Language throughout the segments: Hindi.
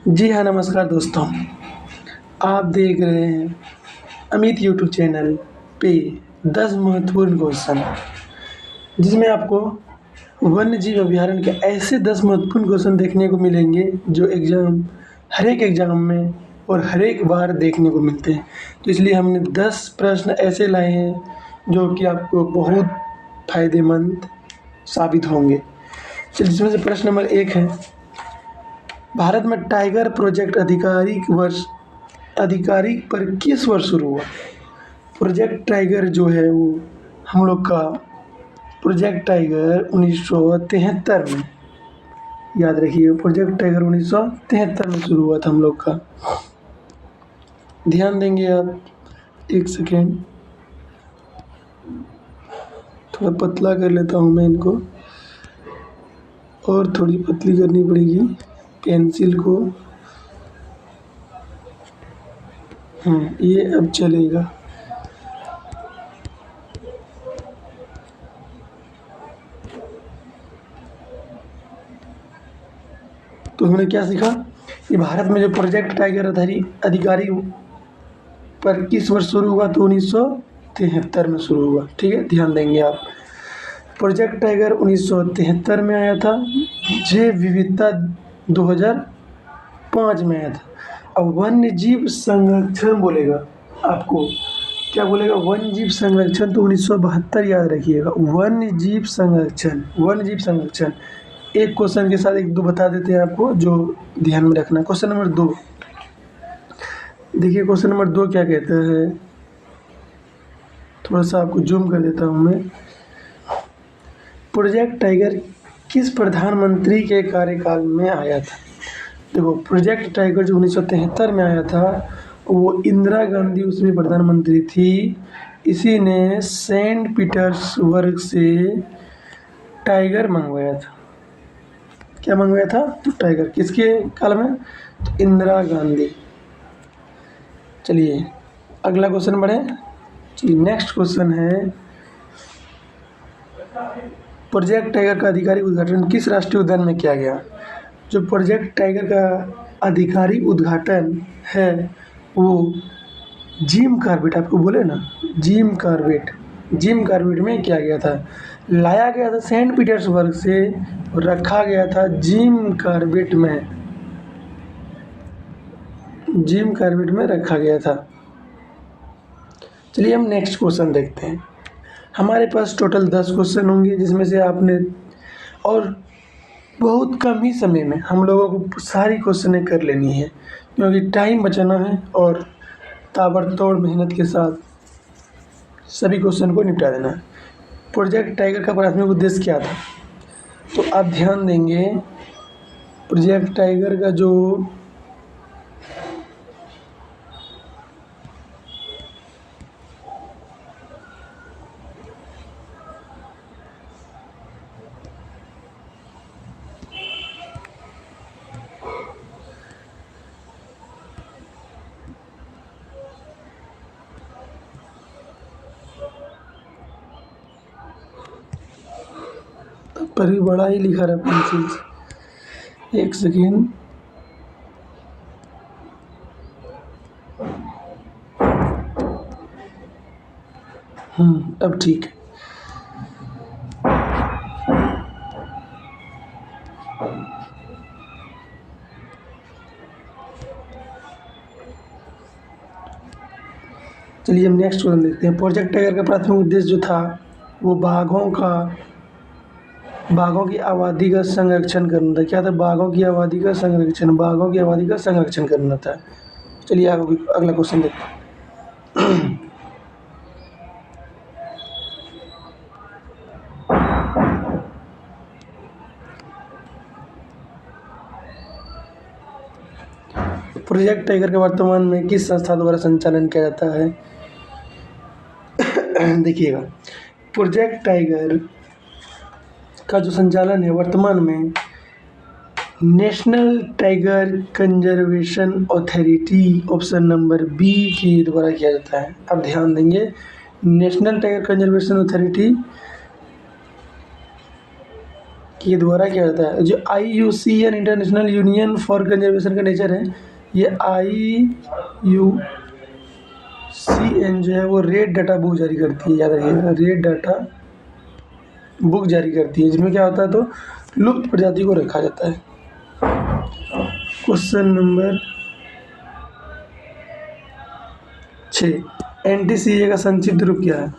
जी हाँ, नमस्कार दोस्तों। आप देख रहे हैं अमित यूट्यूब चैनल पे 10 महत्वपूर्ण क्वेश्चन, जिसमें आपको वन्य जीव अभयारण्य के ऐसे 10 महत्वपूर्ण क्वेश्चन देखने को मिलेंगे जो हर एक एग्ज़ाम में और हर एक बार देखने को मिलते हैं। तो इसलिए हमने 10 प्रश्न ऐसे लाए हैं जो कि आपको बहुत फ़ायदेमंद साबित होंगे। चलिए, जिसमें से प्रश्न नंबर 1 है, भारत में टाइगर प्रोजेक्ट आधिकारिक पर किस वर्ष शुरू हुआ? प्रोजेक्ट टाइगर जो है वो हम लोग का प्रोजेक्ट टाइगर 1973 में, याद रखिए, प्रोजेक्ट टाइगर 1973 में शुरू हुआ था हम लोग का। ध्यान देंगे आप, एक सेकेंड, थोड़ा पतला कर लेता हूँ मैं इनको, और थोड़ी पतली करनी पड़ेगी पेंसिल को। ये अब चलेगा। तो हमने क्या सीखा कि भारत में जो प्रोजेक्ट टाइगर अधिकारी पर किस वर्ष शुरू हुआ? तो 1973 में शुरू हुआ। ठीक है, ध्यान देंगे आप। प्रोजेक्ट टाइगर 1973 में आया था। जैव विविधता 2005 में आया था। अब वन्य जीव संरक्षण बोलेगा, आपको क्या बोलेगा? वन्य जीव संरक्षण तो 1972 याद रखिएगा। वन्य जीव संरक्षण एक क्वेश्चन के साथ एक दो बता देते हैं आपको, जो ध्यान में रखना। क्वेश्चन नंबर 2 देखिए, क्वेश्चन नंबर 2 क्या कहता है, थोड़ा सा आपको जूम कर देता हूँ मैं। प्रोजेक्ट टाइगर किस प्रधानमंत्री के कार्यकाल में आया था? देखो, प्रोजेक्ट टाइगर जो 1973 में आया था, वो इंदिरा गांधी उसमें प्रधानमंत्री थी। इसी ने सेंट पीटर्सबर्ग से टाइगर मंगवाया था। क्या मंगवाया था? तो टाइगर किसके काल में? तो इंदिरा गांधी। चलिए, अगला क्वेश्चन बढ़े। जी, नेक्स्ट क्वेश्चन है, प्रोजेक्ट टाइगर का आधिकारिक उद्घाटन किस राष्ट्रीय उद्यान में किया गया? जो प्रोजेक्ट टाइगर का आधिकारिक उद्घाटन है वो जिम कॉर्बेट, आपको बोले ना, जिम कॉर्बेट में किया गया था। लाया गया था सेंट पीटर्सबर्ग से और रखा गया था जिम कॉर्बेट में रखा गया था। चलिए, हम नेक्स्ट क्वेश्चन देखते हैं। हमारे पास टोटल 10 क्वेश्चन होंगे, जिसमें से आपने, और बहुत कम ही समय में हम लोगों को सारी क्वेश्चनें कर लेनी है, क्योंकि टाइम बचाना है और ताबड़तोड़ मेहनत के साथ सभी क्वेश्चन को निपटा देना है। प्रोजेक्ट टाइगर का प्राथमिक उद्देश्य क्या था? तो आप ध्यान देंगे, प्रोजेक्ट टाइगर का जो पर भी बड़ा ही लिखा रहा पेंसिल से। एक सेकेंड, अब ठीक है। चलिए, हम नेक्स्ट क्वेश्चन देखते हैं। प्रोजेक्ट टाइगर का प्राथमिक उद्देश्य जो था वो बाघों की आबादी का संरक्षण करना था। क्या था? बाघों की आबादी का संरक्षण करना था। चलिए, अगला क्वेश्चन देखते हैं। प्रोजेक्ट टाइगर के वर्तमान में किस संस्था द्वारा संचालन किया जाता है? देखिएगा, प्रोजेक्ट टाइगर का जो संचालन है वर्तमान में National Tiger Conservation Authority, option number B, के द्वारा किया जाता है। अब ध्यान देंगे, नेशनल टाइगर कंजर्वेशन अथॉरिटी के द्वारा किया जाता है। जो IUCN international union for conservation का नेचर है, ये IUCN जो है वो रेड डाटा बुक जारी करती है, याद रखिएगा, रेड डाटा बुक जारी करती है, जिसमें क्या होता है, तो लुप्त प्रजाति को रखा जाता है। क्वेश्चन नंबर 6, NTCA का संक्षिप्त रूप क्या है?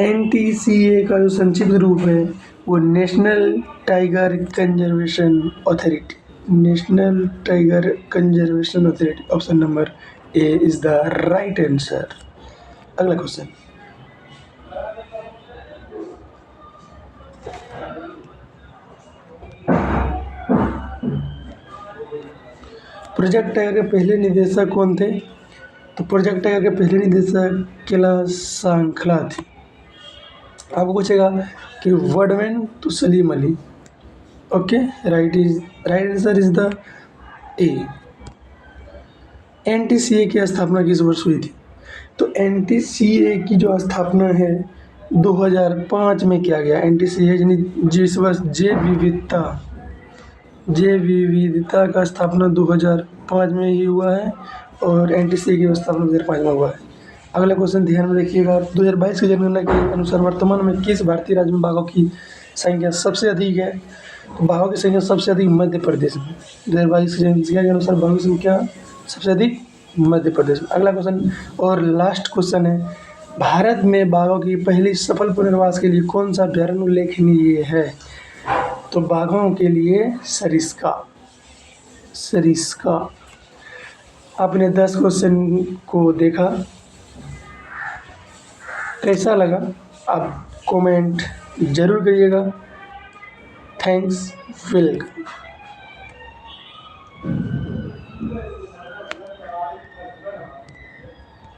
NTCA का जो संक्षिप्त रूप है वो national Tiger Conservation authority, national Tiger Conservation Authority. Option number A is the right answer. अगला क्वेश्चन, प्रोजेक्ट टाइगर के पहले निदेशक कौन थे? तो प्रोजेक्ट टाइगर के पहले निदेशक कैलाश सांखला थे। आपको पूछेगा कि वर्डमैन तो Salim Ali. Okay, right answer is the A. NTCA की स्थापना किस वर्ष हुई थी? तो NTCA की जो स्थापना है 2005 में किया गया। NTCA यानी जिस वर्ष जैव विविधता का स्थापना 2005 में ही हुआ है और NTCA की स्थापना 2005 में हुआ है। अगला क्वेश्चन ध्यान में रखिएगा, 2022 की जनगणना के अनुसार वर्तमान में किस भारतीय राज्य में बाघों की संख्या सबसे अधिक है? तो बाघों की संख्या सबसे अधिक मध्य प्रदेश में। 2022 की जनगणना के अनुसार बाघों की संख्या सबसे अधिक मध्य प्रदेश में। अगला क्वेश्चन और लास्ट क्वेश्चन है, भारत में बाघों की पहली सफल पुनर्वास के लिए कौन सा अभ्यारण्य उल्लेखनीय है? तो बाघों के लिए सरिस्का। आपने 10 क्वेश्चन को देखा, कैसा लगा आप कमेंट जरूर करिएगा। Thanks, welcome.